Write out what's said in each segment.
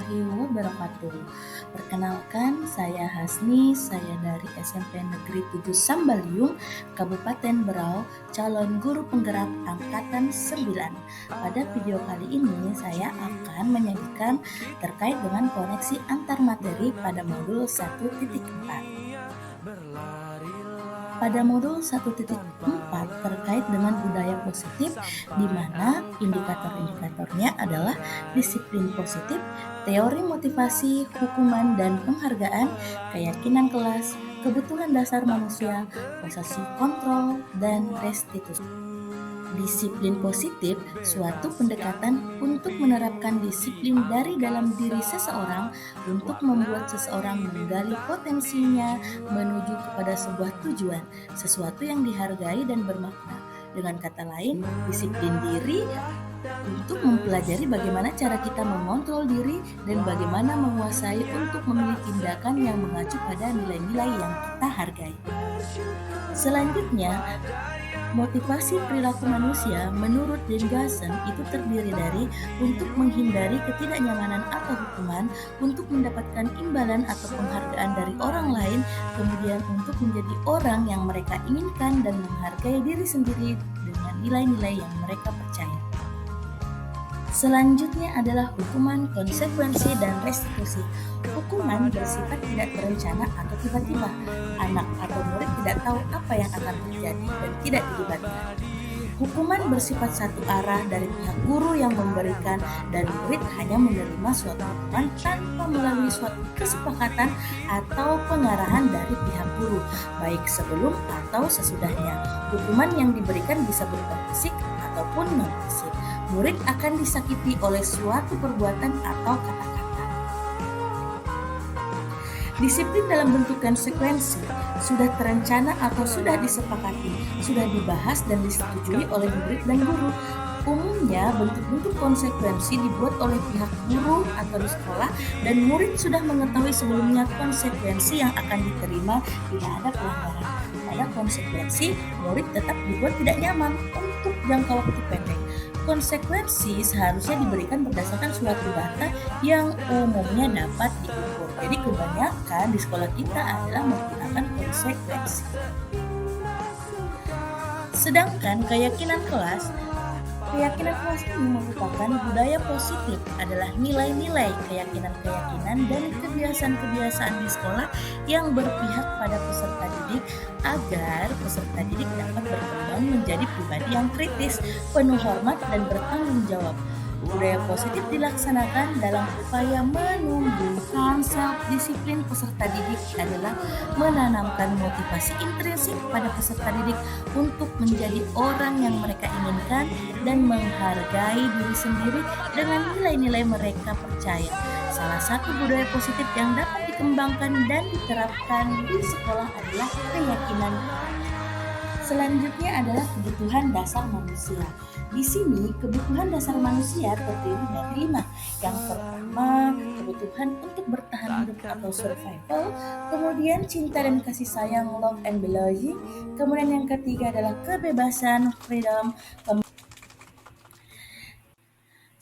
warahmatullahi wabarakatuh. Perkenalkan, saya Hasni, saya dari SMP Negeri 7 Sambaliung, Kabupaten Berau, calon guru penggerak angkatan 9. Pada video kali ini, saya akan menyajikan terkait dengan koneksi antar materi pada modul 1.4. Pada modul 1.4 terkait dengan budaya positif, di mana indikator-indikatornya adalah disiplin positif, teori motivasi, hukuman dan penghargaan, keyakinan kelas, kebutuhan dasar manusia, posisi kontrol, dan restitusi. Disiplin positif suatu pendekatan untuk menerapkan disiplin dari dalam diri seseorang untuk membuat seseorang menggali potensinya menuju kepada sebuah tujuan, sesuatu yang dihargai dan bermakna. Dengan kata lain, disiplin diri untuk mempelajari bagaimana cara kita mengontrol diri dan bagaimana menguasai untuk memilih tindakan yang mengacu pada nilai-nilai yang kita hargai. Selanjutnya, motivasi perilaku manusia menurut Dengassen itu terdiri dari untuk menghindari ketidaknyamanan atau hukuman, untuk mendapatkan imbalan atau penghargaan dari orang lain, kemudian untuk menjadi orang yang mereka inginkan dan menghargai diri sendiri dengan nilai-nilai yang mereka percaya. Selanjutnya adalah hukuman, konsekuensi, dan restitusi. Hukuman bersifat tidak berencana atau tiba-tiba. Anak atau murid tidak tahu apa yang akan terjadi dan tidak dilibatkan. Hukuman bersifat satu arah dari pihak guru yang memberikan dan murid hanya menerima suatu hukuman tanpa melalui suatu kesepakatan atau pengarahan dari pihak guru, baik sebelum atau sesudahnya. Hukuman yang diberikan bisa berupa fisik ataupun non-fisik. Murid akan disakiti oleh suatu perbuatan atau kata-kata. Disiplin dalam bentuk konsekuensi sudah terencana atau sudah disepakati, sudah dibahas dan disetujui oleh murid dan guru. Umumnya bentuk-bentuk konsekuensi dibuat oleh pihak guru atau di sekolah dan murid sudah mengetahui sebelumnya konsekuensi yang akan diterima bila ada pelanggaran. Pada konsekuensi, murid tetap dibuat tidak nyaman untuk jangka waktu pendek. Konsekuensi seharusnya diberikan berdasarkan suatu data yang umumnya dapat diukur. Jadi kebanyakan di sekolah kita adalah menggunakan konsekuensi. Sedangkan keyakinan kelas ini merupakan budaya positif, adalah nilai-nilai, keyakinan-keyakinan, dan kebiasaan-kebiasaan di sekolah yang berpihak pada peserta didik agar peserta didik dapat berkembang menjadi pribadi yang kritis, penuh hormat, dan bertanggung jawab. Budaya positif dilaksanakan dalam upaya menumbuhkan self-disiplin peserta didik adalah menanamkan motivasi intrinsik pada peserta didik untuk menjadi orang yang mereka inginkan dan menghargai diri sendiri dengan nilai-nilai mereka percaya. Salah satu budaya positif yang dapat dikembangkan dan diterapkan di sekolah adalah keyakinan. Selanjutnya adalah kebutuhan dasar manusia. Di sini kebutuhan dasar manusia terdiri dari 5. Yang pertama, kebutuhan untuk bertahan hidup atau survival. Kemudian cinta dan kasih sayang, love and belonging. Kemudian yang ketiga adalah kebebasan, freedom.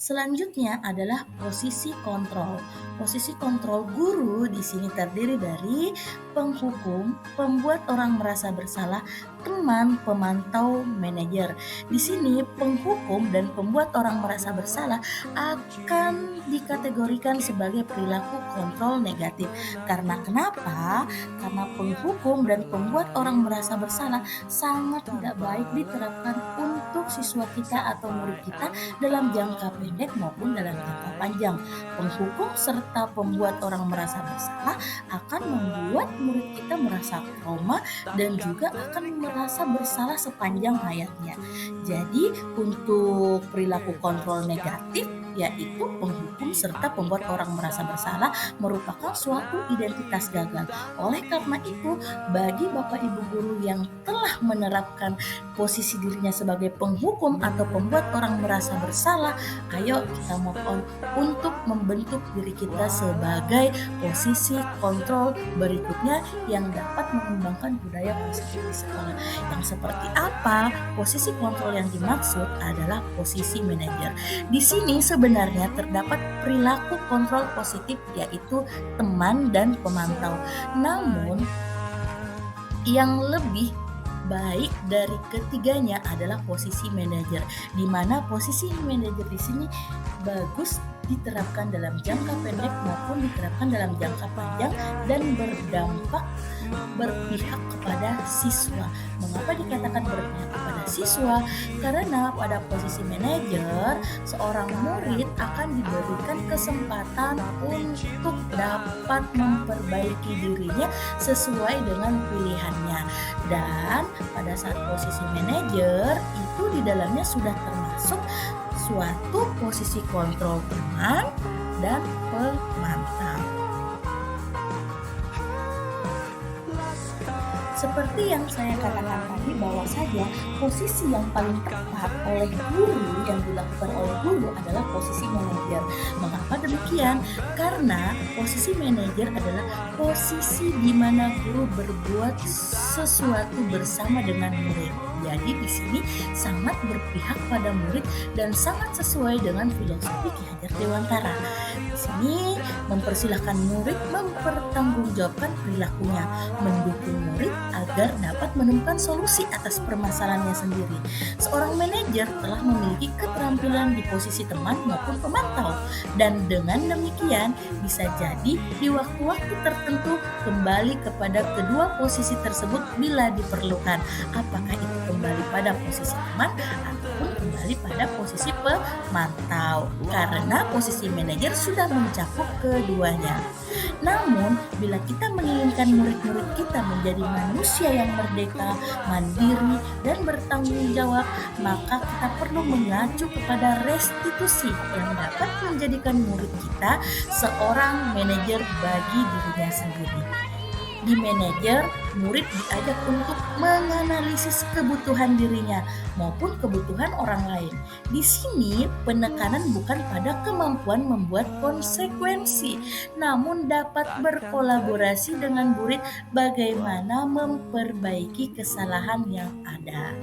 Selanjutnya adalah posisi kontrol. Posisi kontrol guru di sini terdiri dari penghukum, pembuat orang merasa bersalah, teman, pemantau, manajer. Di sini penghukum dan pembuat orang merasa bersalah akan dikategorikan sebagai perilaku kontrol negatif. Karena kenapa? Karena penghukum dan pembuat orang merasa bersalah sangat tidak baik diterapkan untuk siswa kita atau murid kita dalam jangka pendek maupun dalam jangka panjang. Penghukum serta pembuat orang merasa bersalah akan membuat murid kita merasa trauma dan juga akan merasa bersalah sepanjang hayatnya. Jadi untuk perilaku kontrol negatif yaitu penghukum serta pembuat orang merasa bersalah merupakan suatu identitas gagal. Oleh karena itu, bagi Bapak Ibu guru yang telah menerapkan posisi dirinya sebagai penghukum atau pembuat orang merasa bersalah, ayo kita move on untuk membentuk diri kita sebagai posisi kontrol berikutnya yang dapat mengembangkan budaya positif di sekolah. Yang seperti apa? Posisi kontrol yang dimaksud adalah posisi manajer. Di sini sebenarnya terdapat perilaku kontrol positif, yaitu teman dan pemantau. Namun yang lebih baik dari ketiganya adalah posisi manajer, di mana posisi manajer di sini bagus diterapkan dalam jangka pendek maupun diterapkan dalam jangka panjang dan berdampak berpihak kepada siswa. Mengapa dikatakan berpihak kepada siswa? Karena pada posisi manajer, seorang murid akan diberikan kesempatan untuk dapat memperbaiki dirinya sesuai dengan pilihannya. Dan pada saat posisi manajer itu di dalamnya sudah termasuk suatu posisi kontrol teman dan pemantau. Seperti yang saya katakan tadi, bahwa saja posisi yang paling tepat oleh guru yang dilakukan oleh guru adalah posisi manajer. Mengapa demikian? Karena posisi manajer adalah posisi di mana guru berbuat sesuatu bersama dengan murid. Jadi di sini sangat berpihak pada murid dan sangat sesuai dengan filosofi Ki Hajar Dewantara. Di sini mempersilahkan murid mempertanggungjawabkan perilakunya, mendukung murid agar dapat menemukan solusi atas permasalahannya sendiri. Seorang manajer telah memiliki keterampilan di posisi teman maupun pemantau, dan dengan demikian bisa jadi di waktu-waktu tertentu kembali kepada kedua posisi tersebut bila diperlukan. Apakah itu kembali pada posisi teman ataupun kembali pada posisi pemantau, karena posisi manajer sudah mencakup keduanya. Namun, bila kita menginginkan murid-murid kita menjadi manusia yang merdeka, mandiri, dan bertanggung jawab, maka kita perlu mengacu kepada restitusi yang dapat menjadikan murid kita seorang manajer bagi dirinya sendiri. Di manajer, murid diajak untuk menganalisis kebutuhan dirinya maupun kebutuhan orang lain. Di sini penekanan bukan pada kemampuan membuat konsekuensi, namun dapat berkolaborasi dengan murid bagaimana memperbaiki kesalahan yang ada.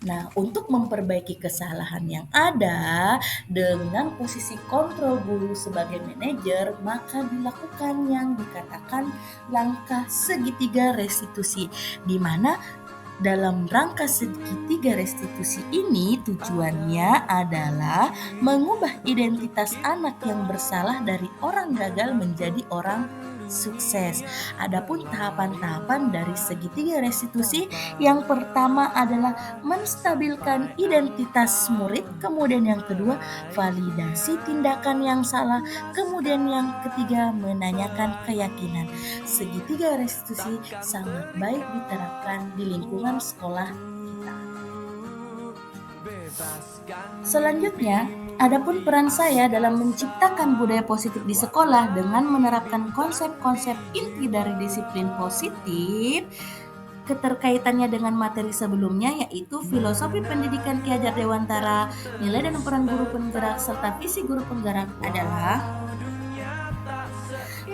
Nah, untuk memperbaiki kesalahan yang ada dengan posisi kontrol guru sebagai manajer, maka dilakukan yang dikatakan langkah segitiga restitusi, di mana dalam rangka segitiga restitusi ini tujuannya adalah mengubah identitas anak yang bersalah dari orang gagal menjadi orang sukses. Adapun tahapan-tahapan dari segitiga restitusi, yang pertama adalah menstabilkan identitas murid, kemudian yang kedua validasi tindakan yang salah, kemudian yang ketiga menanyakan keyakinan. Segitiga restitusi sangat baik diterapkan di lingkungan sekolah kita. Selanjutnya, adapun peran saya dalam menciptakan budaya positif di sekolah dengan menerapkan konsep-konsep inti dari disiplin positif, keterkaitannya dengan materi sebelumnya, yaitu filosofi pendidikan Ki Hajar Dewantara, nilai dan peran guru penggerak, serta visi guru penggerak adalah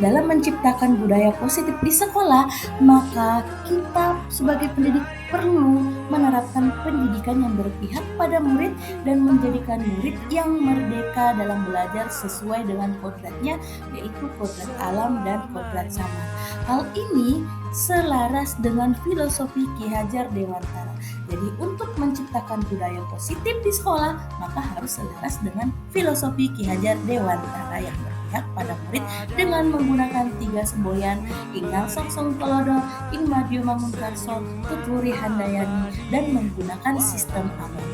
dalam menciptakan budaya positif di sekolah, maka kita sebagai pendidik perlu menerapkan pendidikan yang berpihak pada murid dan menjadikan murid yang merdeka dalam belajar sesuai dengan kodratnya, yaitu kodrat alam dan kodrat zaman. Hal ini selaras dengan filosofi Ki Hajar Dewantara. Jadi untuk menciptakan budaya positif di sekolah, maka harus selaras dengan filosofi Ki Hajar Dewantara yang berpihak pada murid dengan menggunakan 3 semboyan: Ingal Songsong Tolodo, Ing Madyo Mangunkarso, Tuturi Handayani, dan menggunakan sistem aman.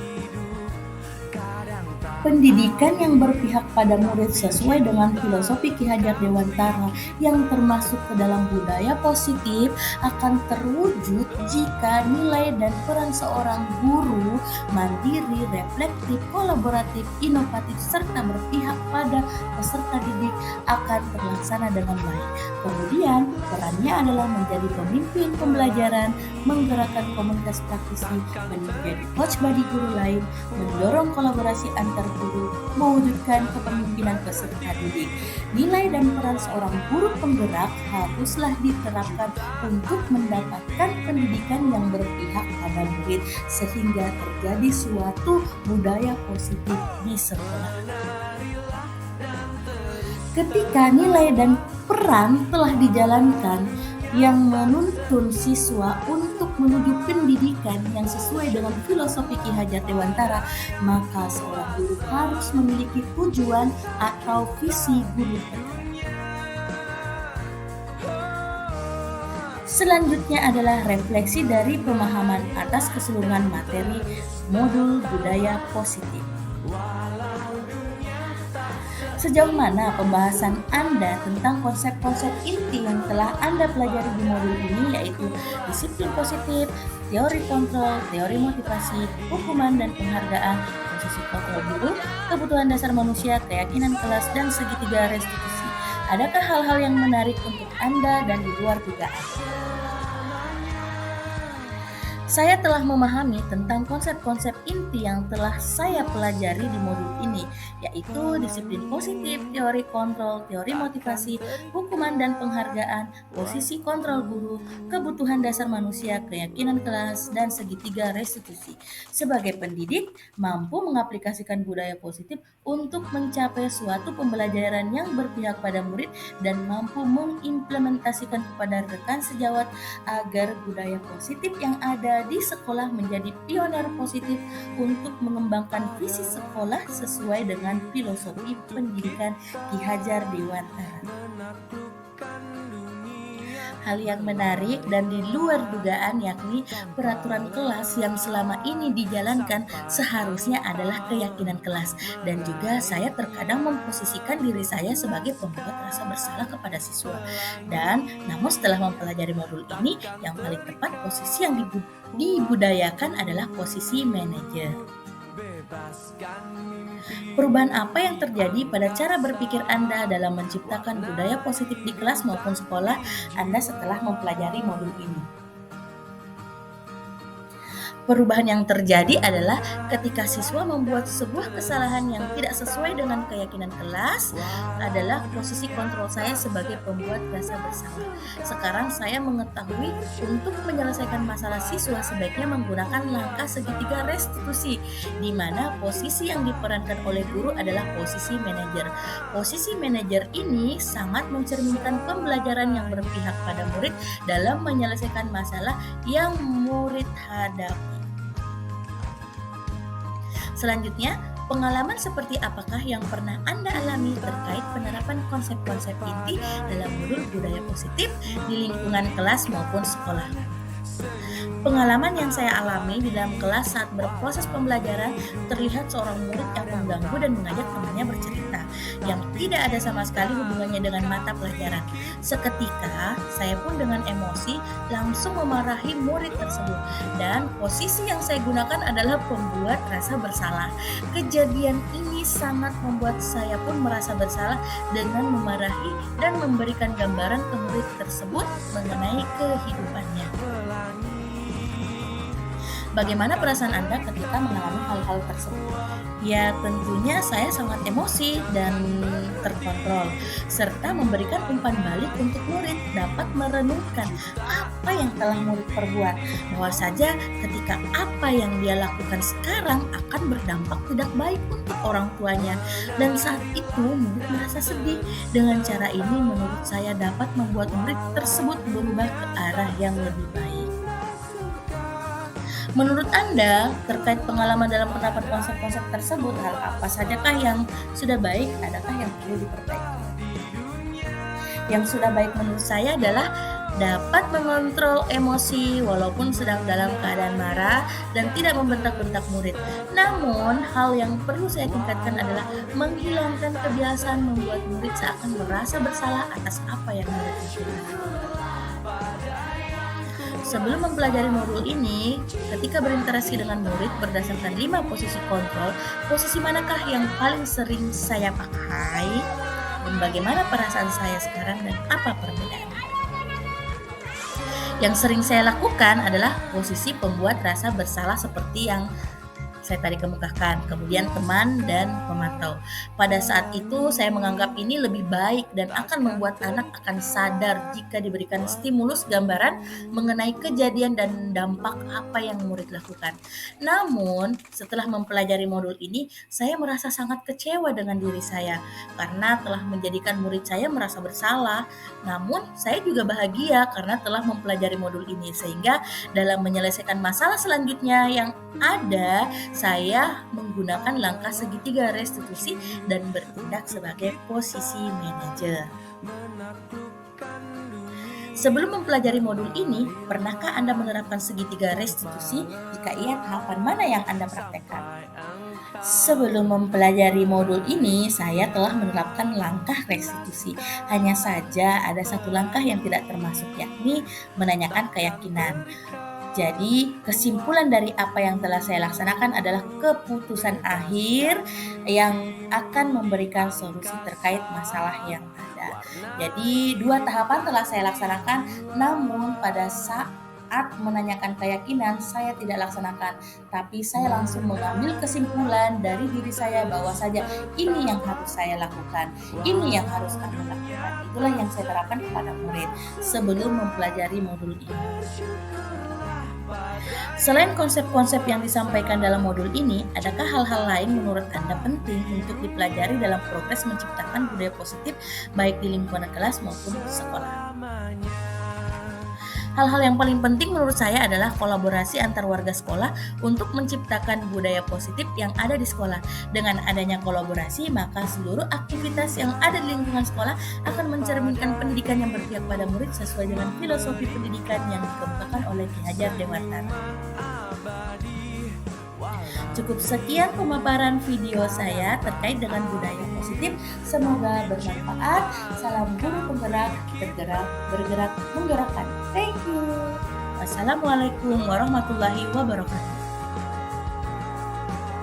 Pendidikan yang berpihak pada murid sesuai dengan filosofi Ki Hajar Dewantara yang termasuk ke dalam budaya positif akan terwujud jika nilai dan peran seorang guru mandiri, reflektif, kolaboratif, inovatif, serta berpihak pada peserta didik akan terlaksana dengan baik. Kemudian, perannya adalah menjadi pemimpin pembelajaran, menggerakkan komunitas praktisi, menjadi coach bagi guru lain, mendorong kolaborasi antar guru mewujudkan kepemimpinan peserta didik. Nilai dan peran seorang guru penggerak haruslah diterapkan untuk mendapatkan pendidikan yang berpihak pada murid sehingga terjadi suatu budaya positif di sekolah. Ketika nilai dan peran telah dijalankan yang menuntun siswa untuk menuju pendidikan yang sesuai dengan filosofi Ki Hajar Dewantara, maka seorang guru harus memiliki tujuan atau visi guru. Selanjutnya adalah refleksi dari pemahaman atas keseluruhan materi modul budaya positif. Sejauh mana pembahasan Anda tentang konsep-konsep inti yang telah Anda pelajari di modul ini, yaitu disiplin positif, teori kontrol, teori motivasi, hukuman dan penghargaan, posisi kontrol guru, kebutuhan dasar manusia, keyakinan kelas, dan segitiga restitusi. Adakah hal-hal yang menarik untuk Anda dan di luar dugaan? Saya telah memahami tentang konsep-konsep inti yang telah saya pelajari di modul ini, yaitu disiplin positif, teori kontrol, teori motivasi, hukuman dan penghargaan, posisi kontrol guru, kebutuhan dasar manusia, keyakinan kelas, dan segitiga restitusi. Sebagai pendidik, mampu mengaplikasikan budaya positif untuk mencapai suatu pembelajaran yang berpihak pada murid dan mampu mengimplementasikan kepada rekan sejawat agar budaya positif yang ada di sekolah menjadi pioner positif untuk mengembangkan visi sekolah sesuai dengan filosofi pendidikan Ki Hajar Dewantara. Hal yang menarik dan di luar dugaan yakni peraturan kelas yang selama ini dijalankan seharusnya adalah keyakinan kelas, dan juga saya terkadang memposisikan diri saya sebagai pembuat rasa bersalah kepada siswa. Dan namun setelah mempelajari modul ini, yang paling tepat posisi yang dibudayakan adalah posisi manajer. Perubahan apa yang terjadi pada cara berpikir Anda dalam menciptakan budaya positif di kelas maupun sekolah Anda setelah mempelajari modul ini? Perubahan yang terjadi adalah ketika siswa membuat sebuah kesalahan yang tidak sesuai dengan keyakinan kelas adalah posisi kontrol saya sebagai pembuat rasa bersalah. Sekarang saya mengetahui untuk menyelesaikan masalah siswa sebaiknya menggunakan langkah segitiga restitusi, di mana posisi yang diperankan oleh guru adalah posisi manajer. Posisi manajer ini sangat mencerminkan pembelajaran yang berpihak pada murid dalam menyelesaikan masalah yang murid hadapi. Selanjutnya, pengalaman seperti apakah yang pernah Anda alami terkait penerapan konsep-konsep inti dalam modul budaya positif di lingkungan kelas maupun sekolah? Pengalaman yang saya alami di dalam kelas saat berproses pembelajaran, terlihat seorang murid yang mengganggu dan mengajak temannya bercerita yang tidak ada sama sekali hubungannya dengan mata pelajaran. Seketika, saya pun dengan emosi langsung memarahi murid tersebut, dan posisi yang saya gunakan adalah pembuat rasa bersalah. Kejadian ini sangat membuat saya pun merasa bersalah dengan memarahi dan memberikan gambaran ke murid tersebut mengenai kehidupannya. Bagaimana perasaan Anda ketika mengalami hal-hal tersebut? Ya, tentunya saya sangat emosi dan terkontrol, serta memberikan umpan balik untuk murid dapat merenungkan apa yang telah murid perbuat. Bahwa saja ketika apa yang dia lakukan sekarang akan berdampak tidak baik untuk orang tuanya. Dan saat itu murid merasa sedih. Dengan cara ini menurut saya dapat membuat murid tersebut berubah ke arah yang lebih baik. Menurut Anda, terkait pengalaman dalam penerapan konsep-konsep tersebut, hal apa sajakah yang sudah baik, adakah yang perlu diperbaiki? Yang sudah baik menurut saya adalah dapat mengontrol emosi walaupun sedang dalam keadaan marah dan tidak membentak-bentak murid. Namun, hal yang perlu saya tingkatkan adalah menghilangkan kebiasaan membuat murid seakan merasa bersalah atas apa yang murid lakukan. Sebelum mempelajari modul ini, ketika berinteraksi dengan murid berdasarkan 5 posisi kontrol, posisi manakah yang paling sering saya pakai? Dan bagaimana perasaan saya sekarang dan apa perbedaannya? Yang sering saya lakukan adalah posisi pembuat rasa bersalah seperti yang saya tadi kemukakan, kemudian teman dan pemantau. Pada saat itu saya menganggap ini lebih baik dan akan membuat anak akan sadar jika diberikan stimulus gambaran mengenai kejadian dan dampak apa yang murid lakukan. Namun, setelah mempelajari modul ini, saya merasa sangat kecewa dengan diri saya karena telah menjadikan murid saya merasa bersalah. Namun, saya juga bahagia karena telah mempelajari modul ini sehingga dalam menyelesaikan masalah selanjutnya yang ada, saya menggunakan langkah segitiga restitusi dan bertindak sebagai posisi manajer. Sebelum mempelajari modul ini, pernahkah Anda menerapkan segitiga restitusi? Jika iya, tahapan mana yang Anda praktekkan? Sebelum mempelajari modul ini, saya telah menerapkan langkah restitusi. Hanya saja ada satu langkah yang tidak termasuk, yakni menanyakan keyakinan. Jadi, kesimpulan dari apa yang telah saya laksanakan adalah keputusan akhir yang akan memberikan solusi terkait masalah yang ada. Jadi, dua tahapan telah saya laksanakan, namun pada saat menanyakan keyakinan saya tidak laksanakan, tapi saya langsung mengambil kesimpulan dari diri saya bahwa saja ini yang harus saya lakukan, ini yang harus kamu lakukan. Itulah yang saya terapkan kepada murid sebelum mempelajari modul ini. Selain konsep-konsep yang disampaikan dalam modul ini, adakah hal-hal lain menurut Anda penting untuk dipelajari dalam progres menciptakan budaya positif baik di lingkungan kelas maupun sekolah? Hal-hal yang paling penting menurut saya adalah kolaborasi antar warga sekolah untuk menciptakan budaya positif yang ada di sekolah. Dengan adanya kolaborasi, maka seluruh aktivitas yang ada di lingkungan sekolah akan mencerminkan pendidikan yang berpihak pada murid sesuai dengan filosofi pendidikan yang dikemukakan oleh Ki Hajar Dewantara. Cukup sekian pemaparan video saya terkait dengan budaya positif. Semoga bermanfaat. Salam guru penggerak, bergerak, menggerakkan. Thank you. Wassalamualaikum warahmatullahi wabarakatuh.